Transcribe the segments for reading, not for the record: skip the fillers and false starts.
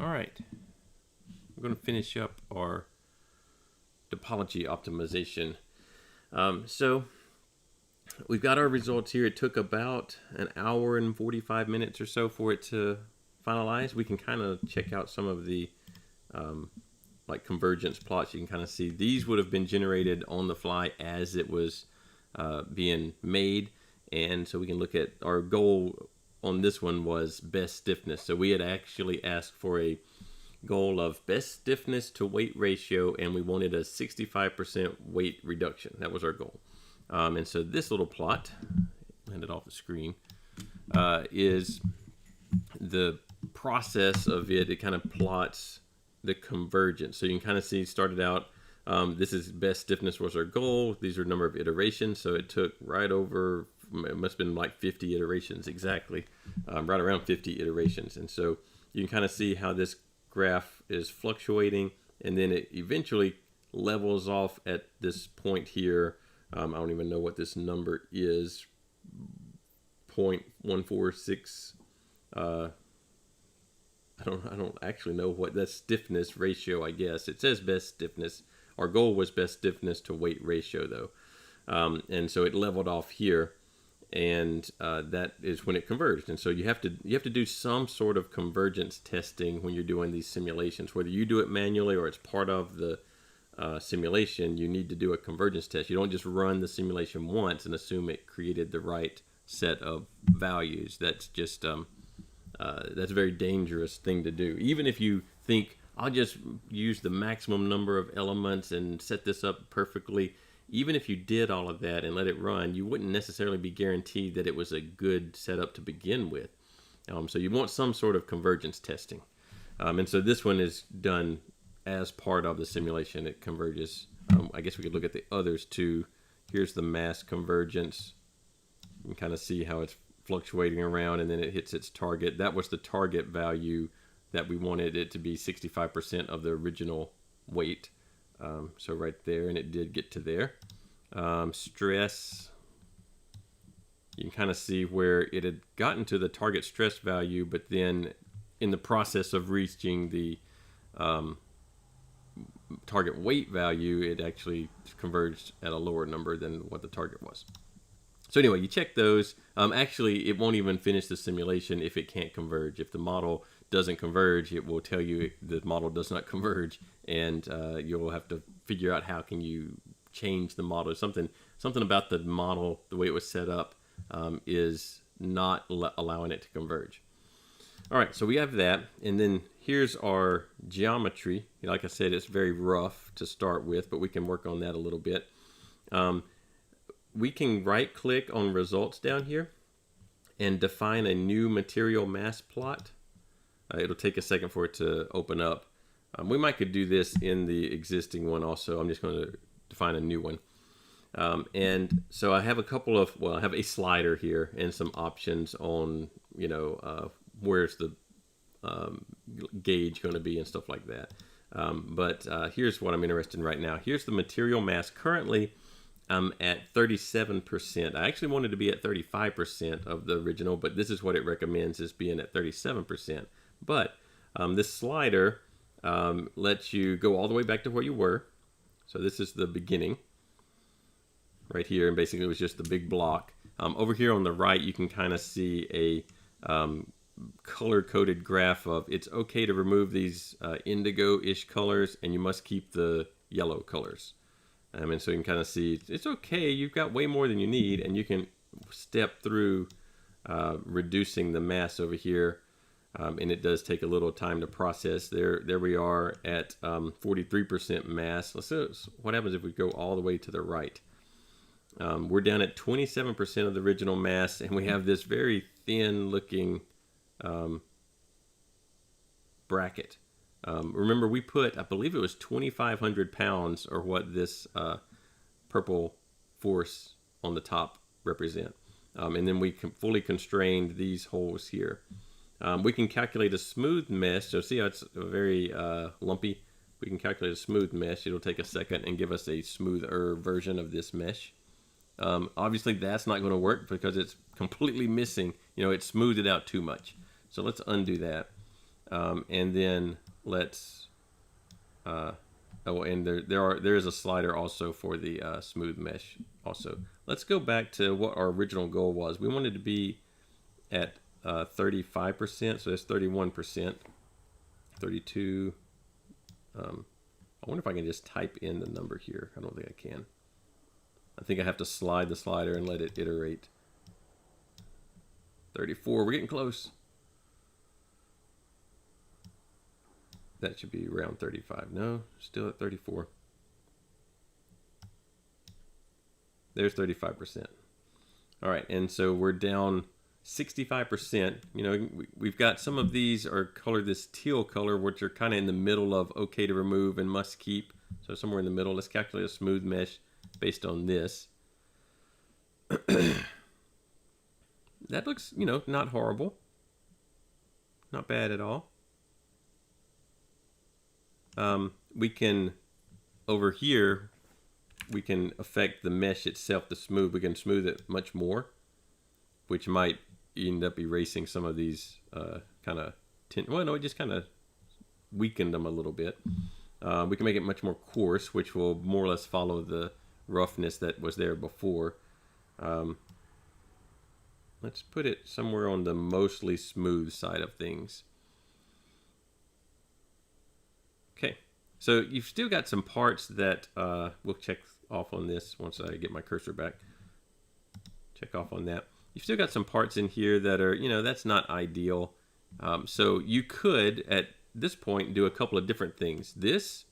All right, we're going to finish up our topology optimization. So we've got our results here. It took about an hour and 45 minutes or so for it to finalize. We can kind of check out some of the like convergence plots. You can kind of see these would have been generated on the fly as it was being made. And so we can look at our goal on this one was best stiffness. So we had actually asked for a goal of best stiffness to weight ratio, and we wanted a 65% weight reduction. That was our goal. And so this little plot, landed off the screen, is the process of it. It kind of plots the convergence. So you can kind of see, started out, this is best stiffness was our goal. These are number of iterations. So it took right over, it must have been like 50 iterations exactly, right around 50 iterations. And so you can kind of see how this graph is fluctuating, and then it eventually levels off at this point here. I don't even know what this number is, 0.146. I don't actually know what that stiffness ratio, I guess. It says best stiffness. Our goal was best stiffness to weight ratio though. And so it leveled off here, and that is when it converged. And so you have to do some sort of convergence testing when you're doing these simulations, whether you do it manually or it's part of the simulation. You need to do a convergence test. You don't just run the simulation once and assume it created the right set of values. That's just that's a very dangerous thing to do. Even if you think, I'll just use the maximum number of elements and set this up perfectly, even if you did all of that and let it run, you wouldn't necessarily be guaranteed that it was a good setup to begin with. So you want some sort of convergence testing. And so this one is done as part of the simulation. It converges. I guess we could look at the others too. Here's the mass convergence. You can kind of see how it's fluctuating around, and then it hits its target. That was the target value that we wanted it to be 65% of the original weight. So right there, and it did get to there. Stress, you can kind of see where it had gotten to the target stress value, but then in the process of reaching the target weight value, it actually converged at a lower number than what the target was. So anyway, you check those. Actually, it won't even finish the simulation if it can't converge. If the model doesn't converge, it will tell you the model does not converge, and you'll have to figure out how can you change the model. Something about the model, the way it was set up, is not allowing it to converge. All right, so we have that, and then here's our geometry. Like I said, it's very rough to start with, but we can work on that a little bit. We can right-click on results down here and define a new material mass plot. It'll take a second for it to open up. We might could do this in the existing one also. I'm just going to define a new one. And so I have a couple of, I have a slider here and some options on, where's the gauge going to be and stuff like that. But here's what I'm interested in right now. Here's the material mass. Currently, I'm at 37%. I actually wanted to be at 35% of the original, but this is what it recommends, is being at 37%. But this slider lets you go all the way back to where you were. So this is the beginning right here, and basically it was just the big block. Over here on the right, you can kind of see a color-coded graph of it's okay to remove these indigo-ish colors, and you must keep the yellow colors. And so you can kind of see it's okay, you've got way more than you need, and you can step through reducing the mass over here. And it does take a little time to process. There we are at 43% mass. Let's see what happens if we go all the way to the right. We're down at 27% of the original mass, and we have this very thin looking bracket. Remember, we put, I believe it was 2,500 pounds, or what this purple force on the top represent. And then we fully constrained these holes here. We can calculate a smooth mesh. So see how it's very lumpy? We can calculate a smooth mesh. It'll take a second and give us a smoother version of this mesh. Obviously, that's not going to work because it's completely missing. It smoothed it out too much. So let's undo that. And then let's, oh, and there is a slider also for the smooth mesh also. Let's go back to what our original goal was. We wanted to be at 35%, so that's 31%, 32. I wonder if I can just type in the number here. I don't think I can. I think I have to slide the slider and let it iterate. 34, we're getting close. That should be around 35. No, still at 34. There's 35%. All right, and so we're down 65%. You know, we've got some of these are colored this teal color, which are kind of in the middle of okay to remove and must keep. So somewhere in the middle. Let's calculate a smooth mesh based on this. That looks, you know, not horrible. Not bad at all. We can, over here, we can affect the mesh itself to smooth. We can smooth it much more, which might end up erasing some of these kind of well, no, it just kind of weakened them a little bit. We can make it much more coarse, which will more or less follow the roughness that was there before. Let's put it somewhere on the mostly smooth side of things. Okay, so you've still got some parts that we'll check off on this once I get my cursor back. Check off on that. You've still got some parts in here that are, you know, that's not ideal. So you could, at this point, do a couple of different things. This,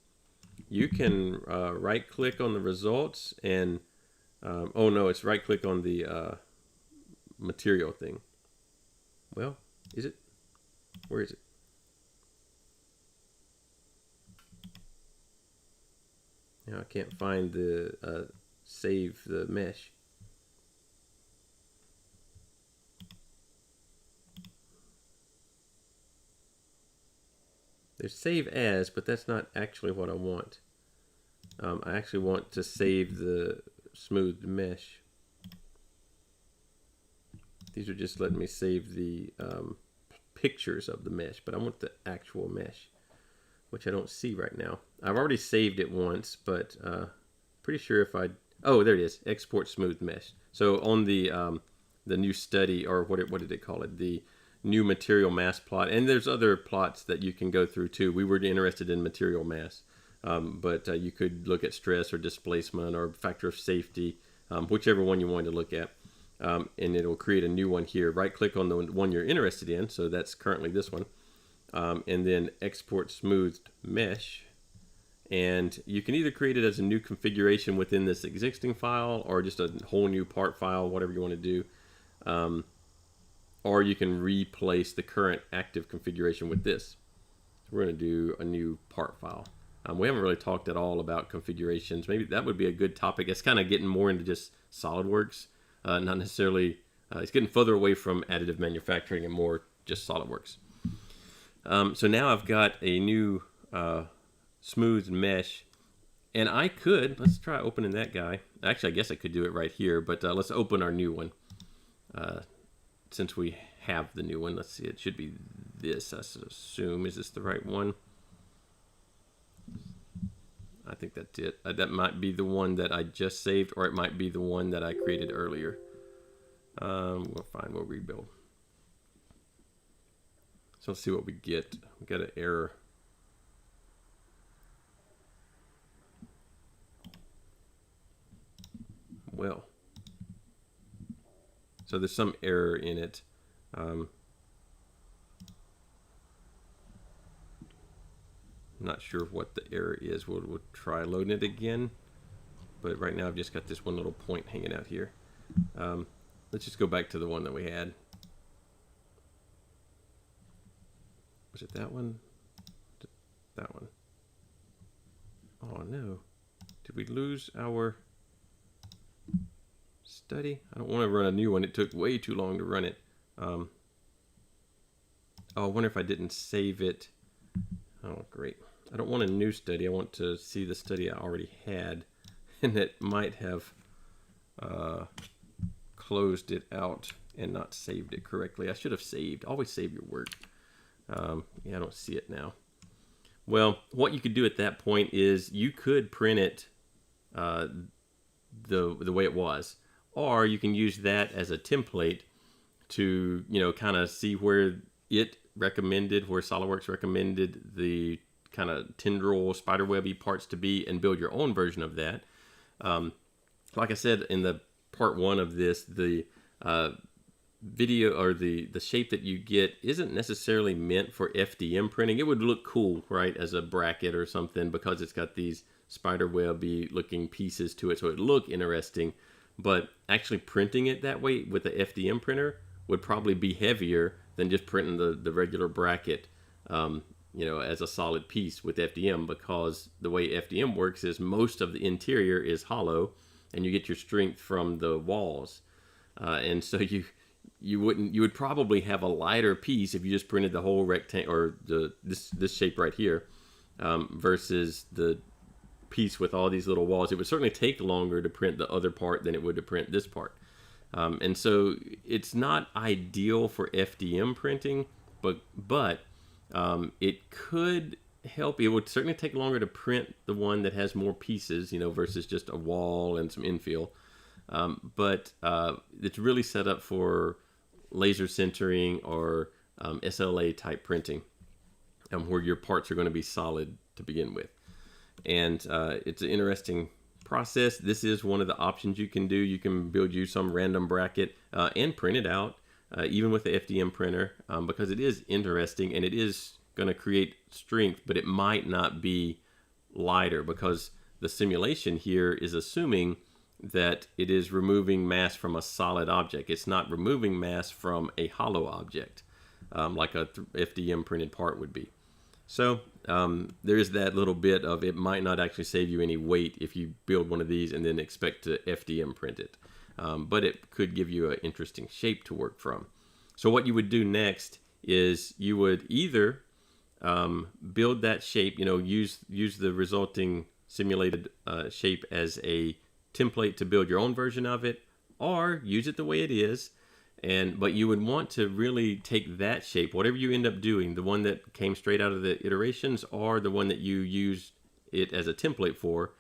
you can right-click on the results and, oh no, it's right-click on the material thing. Well, is it? Where is it? Now I can't find the save the mesh. There's save as, but that's not actually what I want. I actually want to save the smooth mesh. These are just letting me save the pictures of the mesh, but I want the actual mesh, which I don't see right now. I've already saved it once, but pretty sure if I, oh, there it is, export smooth mesh. So on the new study, or what did they call it? The new material mass plot, and there's other plots that you can go through too. We were interested in material mass, but you could look at stress or displacement or factor of safety, whichever one you wanted to look at. And it'll create a new one here. Right click on the one you're interested in. So that's currently this one. And then export smoothed mesh. And you can either create it as a new configuration within this existing file or just a whole new part file, whatever you want to do. Or you can replace the current active configuration with this. So we're going to do a new part file. We haven't really talked at all about configurations. Maybe that would be a good topic. It's kind of getting more into just SolidWorks. Not necessarily, it's getting further away from additive manufacturing and more just SolidWorks. So now I've got a new smooth mesh, and I could, let's try opening that guy. Actually, I guess I could do it right here, but let's open our new one. Since we have the new one, let's see, it should be this, I assume. Is this the right one? I think that's it. That might be the one that I just saved, or it might be the one that I created earlier. We'll find, we'll rebuild. So let's see what we get. We got an error. Well, so there's some error in it. Not sure what the error is. We'll try loading it again, but right now I've just got this one little point hanging out here. Let's just go back to the one that we had. Was it that one? That one. Oh no. Did we lose our study? I don't want to run a new one. It took way too long to run it. Oh, I wonder if I didn't save it. Oh, great. I don't want a new study. I want to see the study I already had, and it might have closed it out and not saved it correctly. I should have saved. Always save your work. Yeah, I don't see it now. Well, what you could do at that point is you could print it the way it was, or you can use that as a template to kind of see where Solidworks recommended the kind of tendril spiderwebby parts to be, and build your own version of that. Like I said in the part one of this, the video or the shape that you get isn't necessarily meant for FDM printing. It would look cool, right, as a bracket or something, because it's got these spiderwebby looking pieces to it, so it look interesting. But actually printing it that way with the FDM printer would probably be heavier than just printing the regular bracket, as a solid piece with FDM, because the way FDM works is most of the interior is hollow, and you get your strength from the walls, and so you would probably have a lighter piece if you just printed the whole rectangle, or this shape right here, versus the piece with all these little walls. It would certainly take longer to print the other part than it would to print this part. And so it's not ideal for FDM printing, but it could help. It would certainly take longer to print the one that has more pieces, versus just a wall and some infill. But it's really set up for laser sintering or SLA type printing, where your parts are going to be solid to begin with. And it's an interesting process. This is one of the options you can do. You can build you some random bracket and print it out, even with the FDM printer, because it is interesting and it is going to create strength, but it might not be lighter, because the simulation here is assuming that it is removing mass from a solid object. It's not removing mass from a hollow object, like a FDM printed part would be. So there is that little bit of, it might not actually save you any weight if you build one of these and then expect to FDM print it. But it could give you an interesting shape to work from. So what you would do next is you would either build that shape, use the resulting simulated shape as a template to build your own version of it, or use it the way it is. But you would want to really take that shape, whatever you end up doing, the one that came straight out of the iterations or the one that you used it as a template for,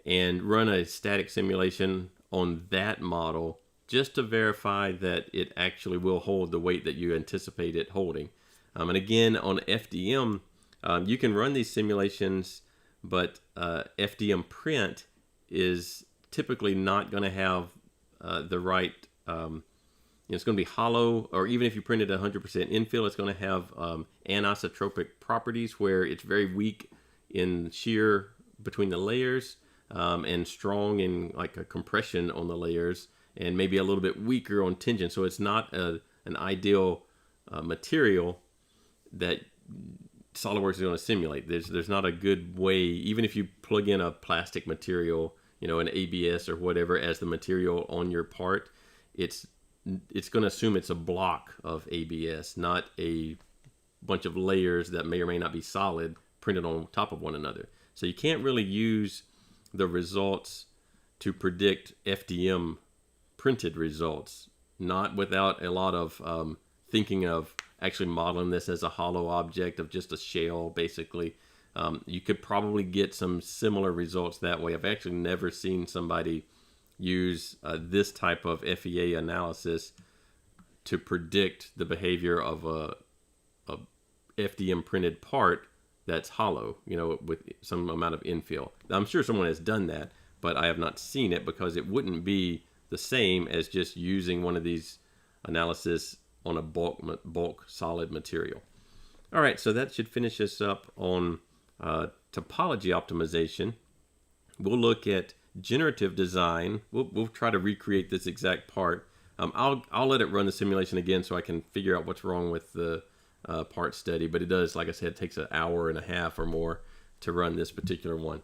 and run a static simulation on that model just to verify that it actually will hold the weight that you anticipate it holding. And again, on FDM, you can run these simulations, but FDM print is typically not going to have the right... it's going to be hollow, or even if you printed 100% infill, it's going to have anisotropic properties where it's very weak in shear between the layers, and strong in like a compression on the layers, and maybe a little bit weaker on tension. So it's not an ideal material that SolidWorks is going to simulate. There's not a good way, even if you plug in a plastic material, an ABS or whatever as the material on your part, it's going to assume it's a block of ABS, not a bunch of layers that may or may not be solid printed on top of one another. So you can't really use the results to predict FDM printed results, not without a lot of thinking of actually modeling this as a hollow object of just a shell, basically. You could probably get some similar results that way. I've actually never seen somebody use this type of FEA analysis to predict the behavior of a FDM printed part that's hollow, with some amount of infill. Now, I'm sure someone has done that, but I have not seen it, because it wouldn't be the same as just using one of these analysis on a bulk solid material. All right, so that should finish us up on topology optimization. We'll look at generative design. We'll try to recreate this exact part. I'll let it run the simulation again so I can figure out what's wrong with the part study, but it does, like I said, it takes an hour and a half or more to run this particular one,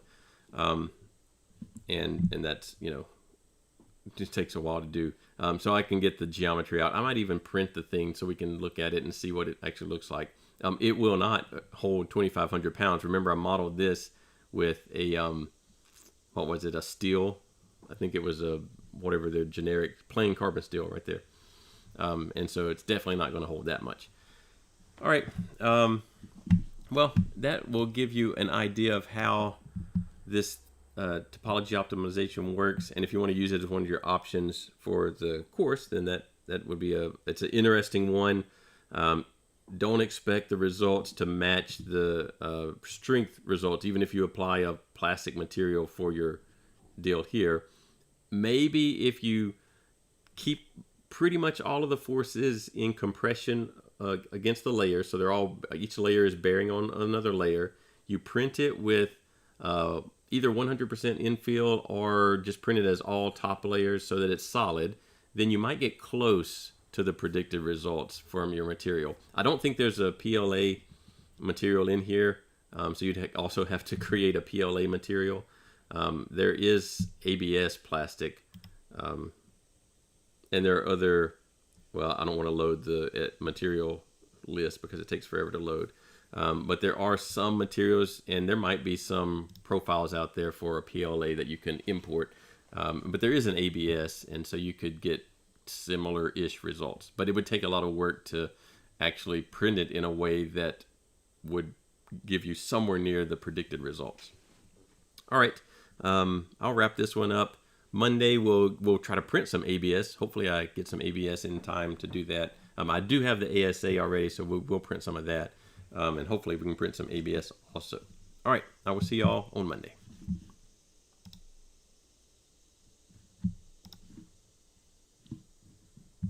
and that's it just takes a while to do. So I can get the geometry out. I might even print the thing so we can look at it and see what it actually looks like. It will not hold 2,500 pounds. Remember, I modeled this with a what was it, a steel? I think it was a whatever the generic plain carbon steel right there. And so it's definitely not going to hold that much. All right. Well, that will give you an idea of how this topology optimization works. And if you want to use it as one of your options for the course, then that would be it's an interesting one. Don't expect the results to match the strength results, even if you apply a plastic material for your deal here. Maybe if you keep pretty much all of the forces in compression against the layer, so they're all, each layer is bearing on another layer. You print it with either 100% infill or just print it as all top layers so that it's solid. Then you might get close to the predicted results from your material. I don't think there's a PLA material in here, so you'd also have to create a PLA material. There is ABS plastic, and there are other, well, I don't want to load the material list because it takes forever to load. But there are some materials, and there might be some profiles out there for a PLA that you can import. But there is an ABS, and so you could get similar-ish results. But it would take a lot of work to actually print it in a way that would give you somewhere near the predicted results. All right, I'll wrap this one up. Monday we'll try to print some ABS. Hopefully I get some ABS in time to do that. I do have the ASA already, so we'll print some of that. And hopefully we can print some ABS also. All right, I will see y'all on Monday.